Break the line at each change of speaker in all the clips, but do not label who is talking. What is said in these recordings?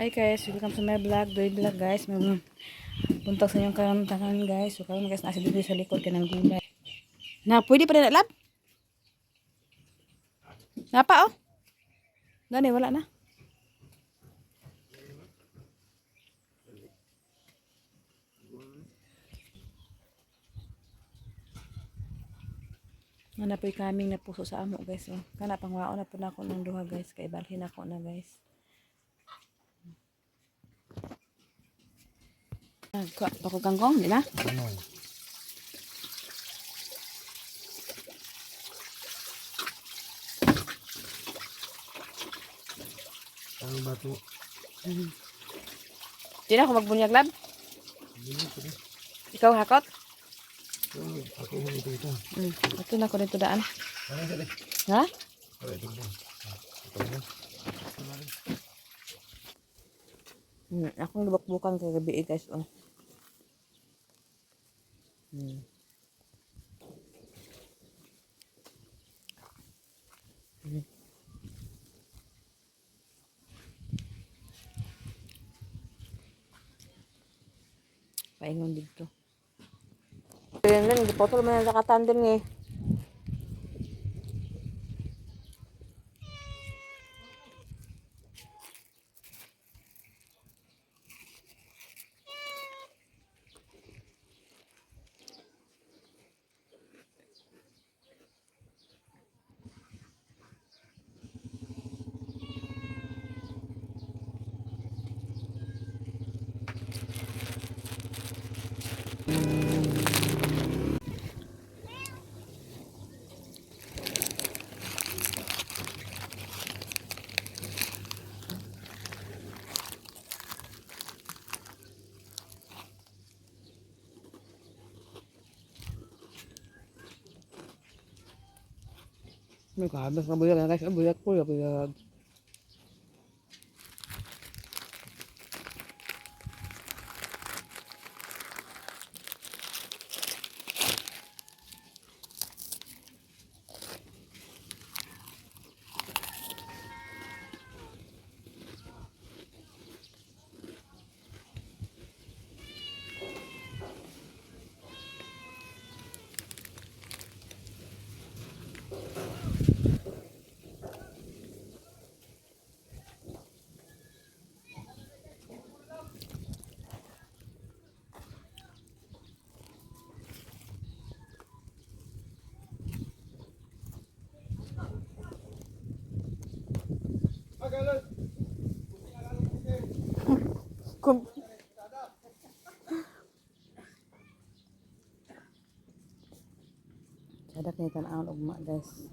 Hi guys, welcome to my vlog, Doy Vlog guys. May buntag sa inyong karantangan guys. So karon guys, nasa dito sa likod kanang gulay. Na, pwede pa rin lab? Napa oh? Gani, wala na. Ano po yung kaming na puso sa amo guys. Oh. Kana pangwao na po na ako ng duha guys. Kaya balhin ako na guys. Pako kangkong, di na?
Ang bato.
Di na ako magbunyag lab? Ikaw hakot?
Ako yung ito.
Ito na ako dito daan.
Ano sa dito?
Ha? Akong lubak-bukan kagabi guys. Oh. Paingon dito. Ayan lang, dipotol mo na nakatan din eh. May kahabas na buyag guys. Buyag po, buyag. Kum Sadak ni tan-awon ugma guys.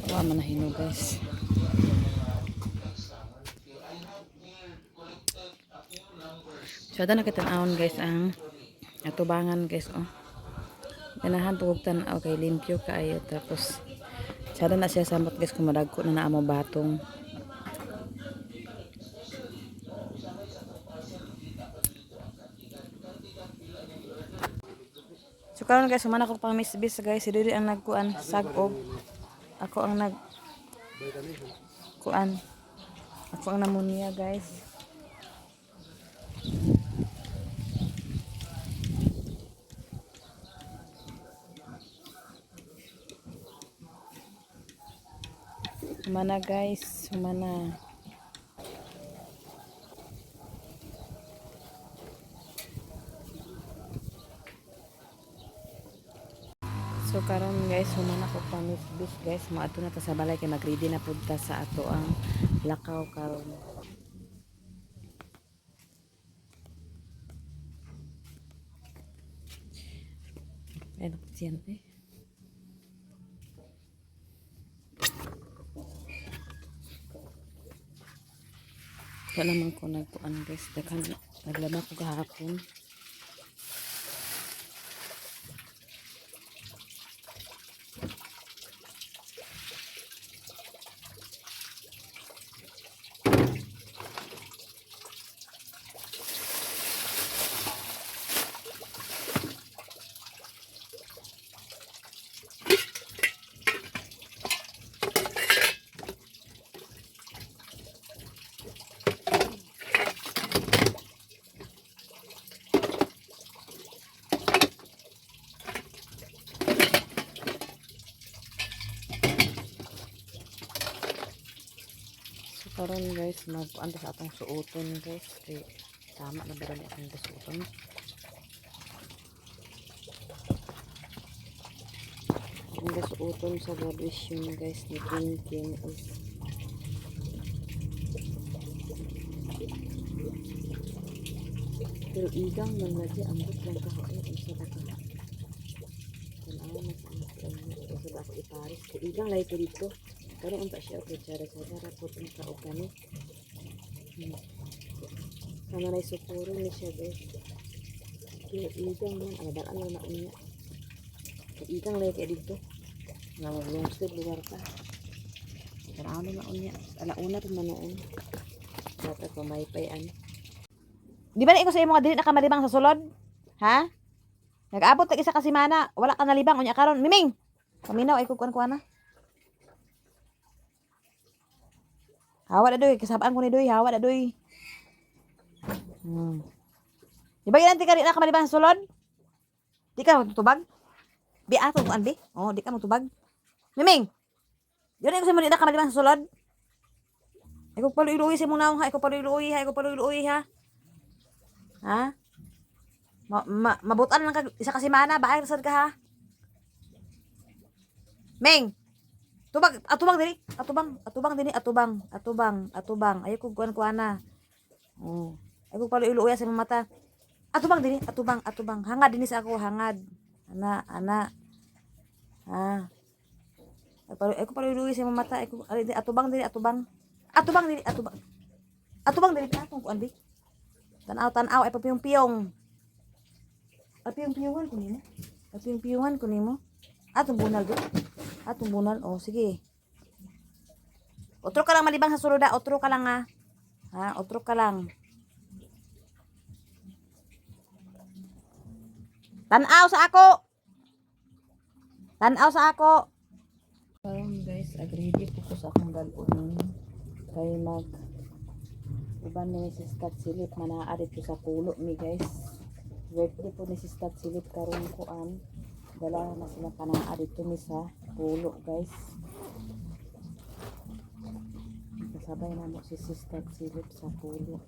Wala man na hinog guys. So ada na kitan-awon guys ang atubangan guys oh. Ganahan tugog tan-aw kay limpyo kaayo tapos sada na siya samot guys kung madagko na naamo batong. So karon guys, humana ko pang misbis guys, si Diri ang nagkuan sagog. Ako ang nagkuan. Ako ang namunia guys. Humana guys, humana. So karon guys guys, human ako panis bis guys. Mo ato na ta sa balay kay mag-ready na pud ta sa ato ang lakaw karon. Ano po siyan eh? Wala naman ko nagkuan guys. Naglaba ko kahapon. Karon guys, magpuan sa atong suoton guys. Kay tama na ba rin akong suoton. Ang suoton sa graduation guys ni Quintin is pero igang man lagi ambot lang ka ay isa ba ka. Tanaw na sa ang isa ba ko iparis. Kay igang lagi ko dito. Pero unta siya okay cara po ang kaog kami. Sama na isupuro ni siya guys. Kaya igang man, daan lang na unya. Kaya igang lagi kayo dito. Nga mag-long lugar ka. Tanaw na unya. Alauna rin manoon. Bata ko may payan. Di ba na ikaw sa imo nga dili na ka malibang sa sulod? Ha? Nag-abot tag isa ka semana, wala ka nalibang unya karon. Miming. Paminaw ay kukuan na. Hawa na doy, kasabaan ko ni doy, hawa na doy. Di ba ginanti ka rin na kamalibang sa sulod? Di ka matutubag? Bi ato kuan bi? Oh, di ka matutubag. Miming. Di na ko sa mo di na kamalibang sa sulod. Ay ko paluy-luy sa mong naong ha, ay ko paluy-luy ha. Ha? Mabutan lang ka isa ka semana, bahay sad ka ha. Ming. Atubang diri, atubang. Ayo ko kuan na. Oh. Ay ko paluy-luy sa mong mata. Atubang diri, atubang. Hangad dinis ako, hangad. Ana. Ha. Ay ko paluy-luy sa mong mata. Ay ko atubang diri. Atubang diri ka kung kuan di. Tanaw ay papiyong-piyong. Papiyong-piyongan ko nimo. Atong bunal. Oh, sige. Otro ka lang malibang sa sulod, otro ka lang ha. Ha, otro ka lang. Tanaw sa ako. Guys, agree po ko sa akong dalunon. Kay uban ni si Stat Silip manaadit ko sa pulo mi guys. Birthday po ni si Stat Silip karon kuan. Dala na sila panaadit to mi sa pulo guys. Kasabay na mo si Stat Silip sa pulo.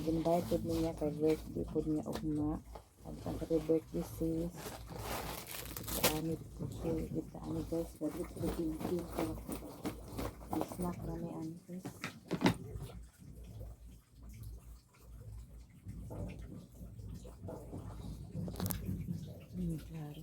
Invited niya kay birthday po niya ugma. Ang birthday sis. Kita ani guys, balik ko din ko. Snack rame an guys. Claro.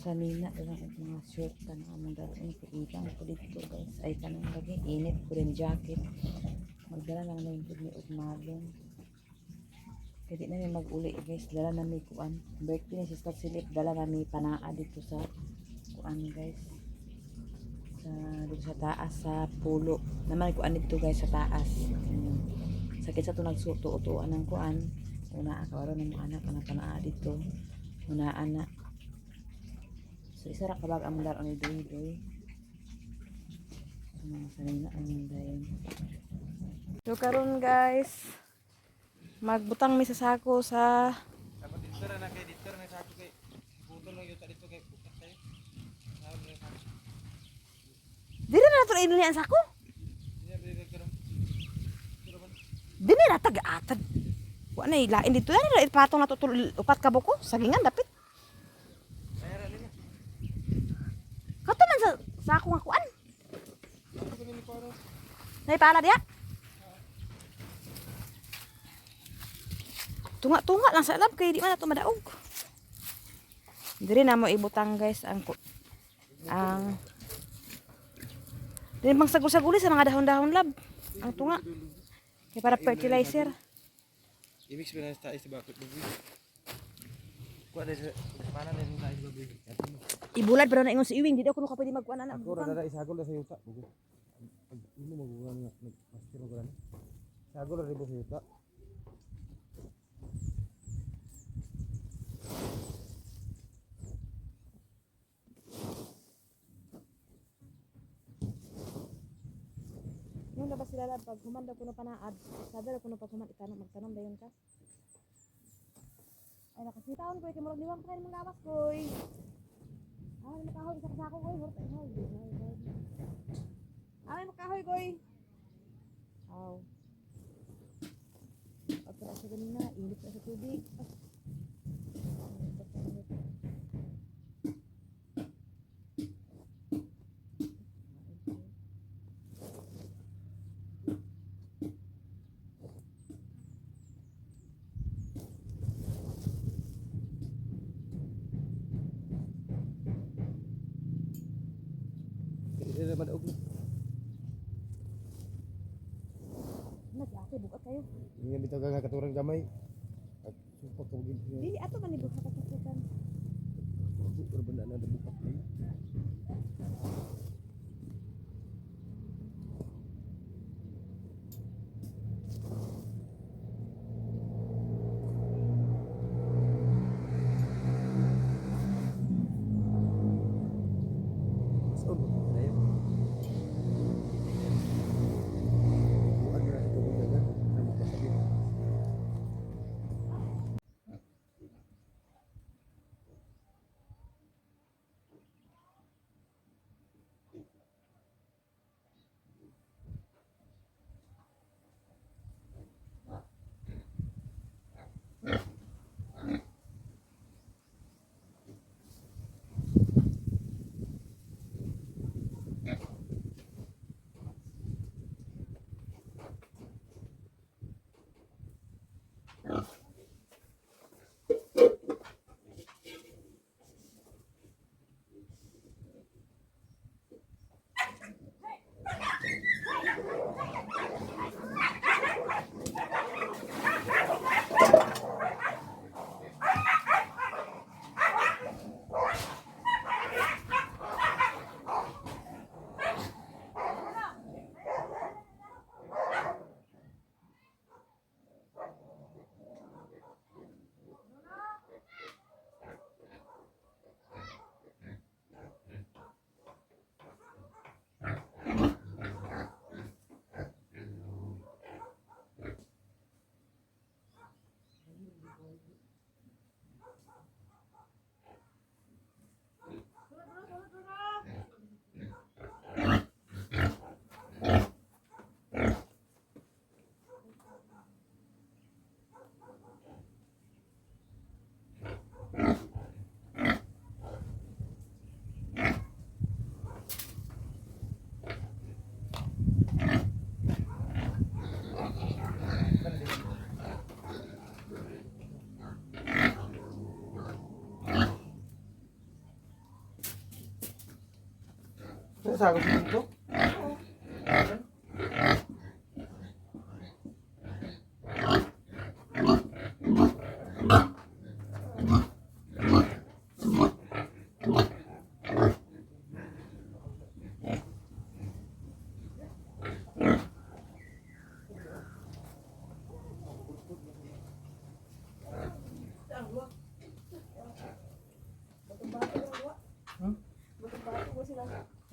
kanina lang ang mga short ka na among dating kuigang ko dito guys. Ay kanang lagi init ko rin jacket. Magdala lang na yung pudni og malong. Kaya di na may mag-uli guys. Dala na may kuan. Birthday ni Sister Silip. Dala na may panaa dito sa kuan guys. Dito sa taas sa pulo. Naman kuan dito guys sa taas. Sakit sa to nagsuto-utuan ng kuan. Una akawaro ng mga anak na panaa dito. Una anak. So isa ra kabag ang dar ani doy. Sanay na ang dayon. So karon guys, magbutang mi sa sako sa
Dapat dito na kay dito na sa kay putol lang yung dito kay bukat tayo.
Dili na to inili ang sako. Dili na tag-atag. Wa na ilain dito na ipatong na to upat ka buko, sagingan dapit. Kato man sa sako nga kuan. Nay pala diya. Tunga-tunga lang sa lab kay di man ato madaog. Diri na mo ibutang guys ang dili bang sagol-saguli sa mga dahon-dahon lab. Ang tunga. Kaya para fertilizer.
I-mix ba na sa tayo sa bakit baboy? Kuha na sa mana na yung tayo sa baboy.
Ibulad pero na ingon si Iwing, di daw kuno ka pwede magkuan ana.
Ako ra isagol na sa yuta. Pag imo magugan nga nag-master ko na. Sagol ra ribo sa yuta.
Yung labas sila lab pag humanda kuno panaad, sabi ra kuno pag human itanong magtanong dayon ka. Ay nakasitaon ko kay murag liwang pa mga lawas koy. Ay makahoy isa ka sako koy, horta hoy. Ay makahoy koy. Aw. Pagka sa ganina, init na sa tubig.
Dili na madaog.
Nag-ate bukat kayo.
Nga bitaw nga katurang gamay. At supak ka gid.
Dili ato man ni bukat kasukan.
Pero banda na bukat ay. Nasagos dito?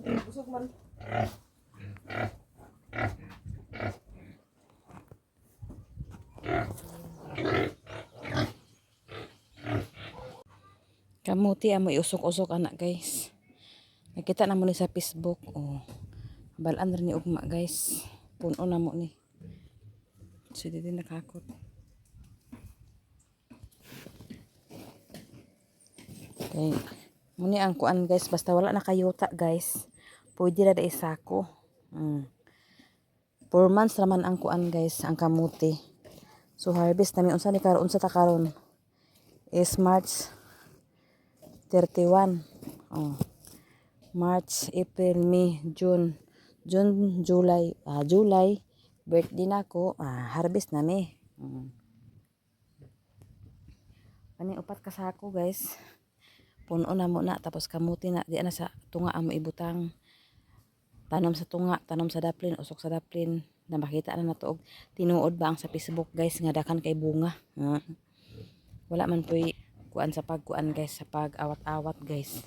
Busog man.
Kamuti amo iusok-usok anak guys. Nakita na mo ni sa Facebook. Oh. Balaan rin ni ugma guys. Puno na mo ni. So dito nakakot. Okay. Muni ang kuan guys. Basta wala na kayuta guys. Pwede na da isako. 4 months naman ang kuan guys. Ang kamuti. So harvest namin. Unsa ni karon, unsa ta karon is March 31. Oh. March, April, May, June, July, July, birthday na ko, harvest na mi. Ani upat ka sako guys. Puno na mo na, tapos kamuti na, di na sa tunga amo ibutang. Tanom sa tunga, tanom sa daplin, usok sa daplin. Na makita na natuog. Tinuod ba ang sa Facebook guys, nga dakan kay bunga. Wala man po'y kuan sa pagkuan guys, sa pag-awat-awat guys.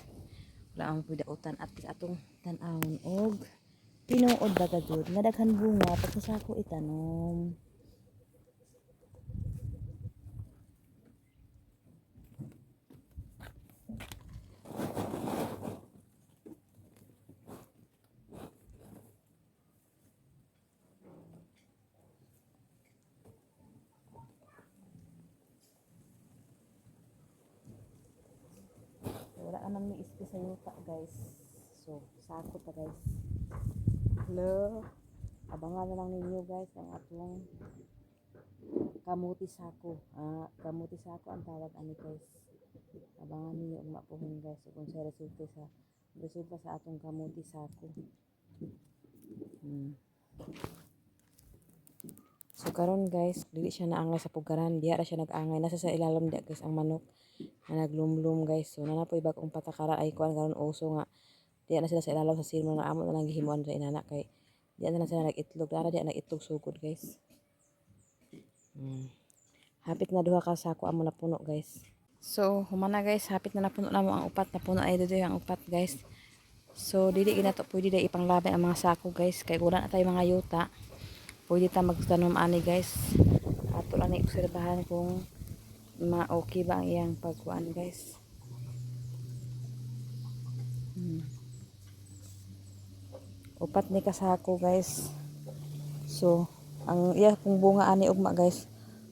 Wala ang pidautan at atong tan-awon og tinuod ba ta jud nga daghan bunga pagkasako itanom. Wala naman may ispi sa yuta guys. So, sako ta guys. Hello. Abangan na lang ninyo guys ang atong kamuti sako. Kamuti sako ang tawag ani guys. Abangan ninyo ang mapuhon guys kung sa resulta sa atong kamuti sako. So karon guys, dili siya naangay sa pugaran, diha ra siya nag-angay. Nasa sa ilalim diha guys ang manok. Na naglumlum guys. So nanapoy bagong patakaran ay kuan karon uso nga. Diya na sila sa ilalim sa silmo na amo na lang gihimuan sa inana kay diya na lang sila nag-itlog. Dara diya nag-itlog sugod guys. Hapit na duha ka sako amo na puno guys. So humana guys, hapit na napuno na mo ang upat, na puno ay dito ang upat guys. So dili ginato pwede dai ipanglaban ang mga sako guys kay wala na tay mga yuta. Pwede ta magtanom ani guys. Ato lang ni obserbahan kung okay ba ang iyang pagkuan guys. Upat ni kasako guys. So ang iya kung bunga ani ugma guys,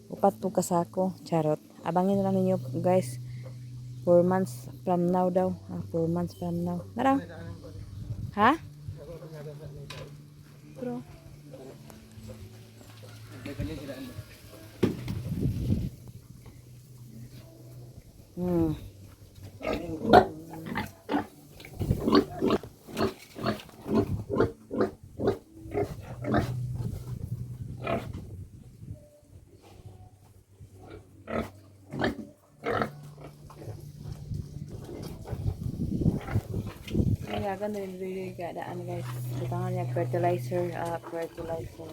upat po kasako. Charot. Abangin na lang ninyo guys. 4 months from now daw. 4 months from now. Naraw? Ha? Bro. Kaya ganun keadaan guys. Butangan niya fertilizer. Fertilizer.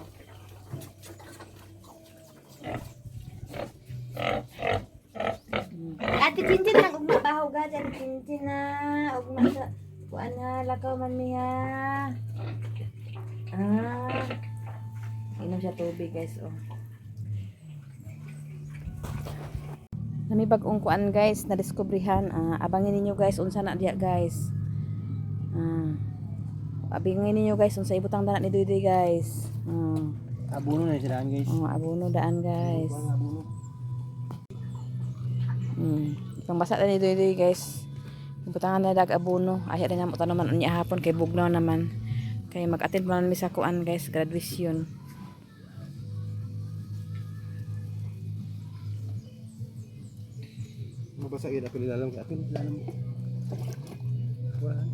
Ate Tintin nang ugma bahaw ga Ate Tintin na ugma sa kuan na lakaw man miha.
Inom siya tubig guys. Nami bagong kuan guys na diskubrihan. Abangin ninyo guys unsa na diya guys. Abangin ninyo guys unsa ibutang dana ni Duydoy guys.
Abono na sila guys.
Abono daan guys. Pang basa na ni Duydoy guys. Ibutangan na dag abono. Aya na mo tanaman unya hapon kay bugnaw naman. Kay mag-attend man mi sa kuan guys, graduation.
Mabasa ida ko nilalang kay atin nilalang. Kuan.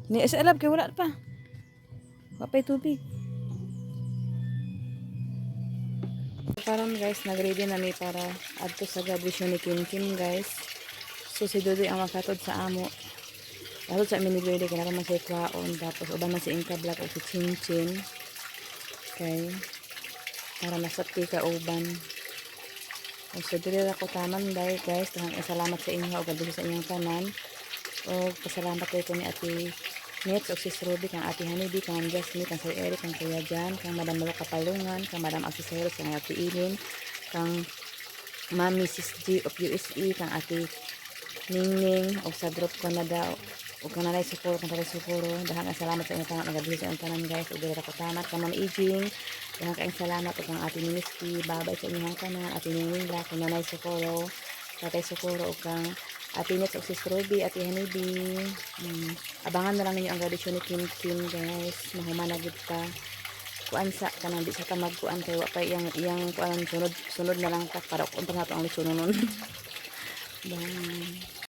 Ni sa alab kay wala pa. Wa pa'y tubig. Karon guys, nagready na mi para adto sa graduation ni Kim Kim guys. So si Dudoy ang makatod sa amo. Tapos sa amin ni Dudoy kaya naman siya kwaon. Tapos uban na si Inka Black o si Chin Chin. Okay. Para nasakti ka uban. O so dili ra ko taman dai guys. Tahang salamat sa inyo o gabi sa inyong tanan. O pasalamat ko ni Ate Nets o Sis Ruby, kang Ate Hanibi, kang Jasmine, kang Sir Eric, kang Kuya Jan, kang Madam Melo Kapalungan, kang Madam Asiseros, kang Ate Ilin, kang Mami Sis G of USE, kang Ate Ningning, o sa group ko na daw, o kang Nanay Sukuro, kang Tatay Sukuro. Dahang ang salamat sa inyong tanan, nagabili sa inyong tanan guys, o dira ko tamat, kang Ma'am Ijing, dahang kaing salamat, o kang Ate Ministry, babay sa inyong tanan, Ate Ningning, kang Nanay Sukuro, Tatay Sukuro, o kang Ate Nets o Sis Ruby, Ate Hanibi. Abangan na lang ninyo ang graduation ni Kim Kim guys. Mahumanagid ka. Kuan sa kanang di sa tamag kuan kay wa pa iyang kuan sunod na lang ta para kung pa nato ang leksyon nun. Bye.